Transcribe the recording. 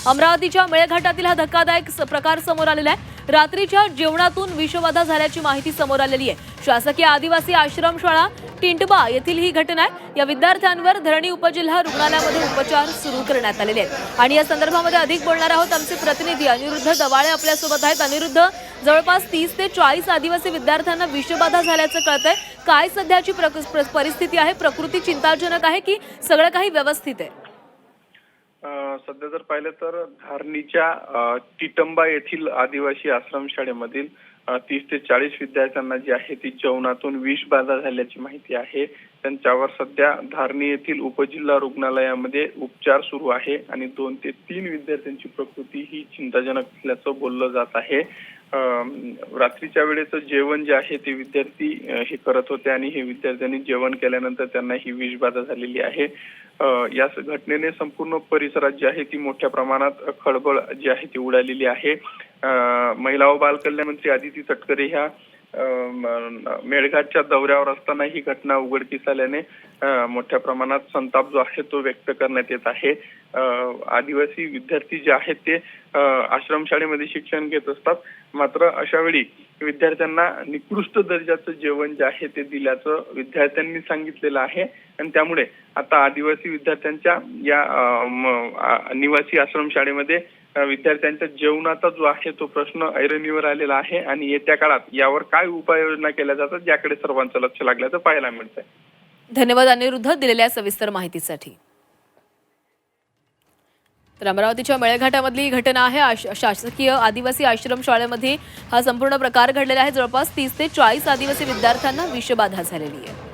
अमरावतीच्या मेळघाटातील हा धक्कादायक प्रकार समोर आलेला आहे। रात्रीच्या जेवणातून विषबाधा झाल्याची माहिती समोर आलेली आहे। शासकीय आदिवासी आश्रमशाळा टिंटबा येथील ही घटना आहे। या विद्यार्थ्यांवर धरणी उपजिल्हा रुग्णालयामध्ये उपचार सुरू करण्यात आलेले आहेत आणि या संदर्भामध्ये अधिक बोलणार आहोत आमचे प्रतिनिधी अनिरुद्ध दवाळे आपल्या सोबत आहेत। अनिरुद्ध, जवळपास 30 ते 40 आदिवासी विद्यार्थ्यांना विषबाधा झाल्याचं कळतंय। काय सध्याची परिस्थिती आहे? प्रकृती चिंताजनक आहे की सगळं काही व्यवस्थित आहे? सध्या जर पाहिलं तर धारणीच्या टिटंबा येथील आदिवासी आश्रमशाळेमधील 30 ते 40 विद्यार्थ्यांना जी आहे ती जेवणातून विषबाधा झाल्याची माहिती आहे। त्यांच्यावर सध्या धारणी येथील उपजिल्हा रुग्णालयामध्ये उपचार सुरू आहे आणि 2 ते 3 विद्यार्थ्यांची प्रकृती ही चिंताजनक असल्याचं बोललं जात आहे। रात्रीच्या वेळेचं जेवण जे आहे ते विद्यार्थी हे करत होते आणि हे विद्यार्थ्यांनी जेवण केल्यानंतर त्यांना ही विषबाधा झालेली आहे। या घटनेने संपूर्ण परिसरात जी आहे ती मोठ्या प्रमाणात खळबळ जी आहे ती उडालेली आहे। महिला व बालकल्याण मंत्री आदिती तटकरे ह्या मेळघाटच्या दौऱ्यावर असताना ही घटना उघडकीस आल्याने मोठ्या प्रमाणात संताप जो आहे तो व्यक्त करण्यात येत आहे। आदिवासी विद्यार्थी जे आहेत ते आश्रमशाळेमध्ये शिक्षण घेत असतात, मात्र अशा वेळी विद्यार्थ्यांना निकृष्ट दर्जाचं जेवण जे आहे ते दिल्याचं विद्यार्थ्यांनी सांगितलेलं आहे आणि त्यामुळे आता आदिवासी विद्यार्थ्यांच्या या निवासी आश्रमशाळेमध्ये विद्यार्थ्यांच्या जेवणाचा जो आहे तो प्रश्न ऐरणीवर आलेला आहे आणि येत्या काळात यावर काय उपाययोजना केल्या जातात याकडे सर्वांचं लक्ष लागल्याचं पाहायला मिळतंय। धन्यवाद अनिरुद्ध दिलेल्या सविस्तर माहितीसाठी। तर अमरावतीच्या मेळघाटामधली घटना आहे। शासकीय आदिवासी आश्रमशाळेमध्ये हा संपूर्ण प्रकार घडलेला आहे। जवळपास 30 ते 40 आदिवासी विद्यार्थ्यांना विषबाधा झालेली आहे।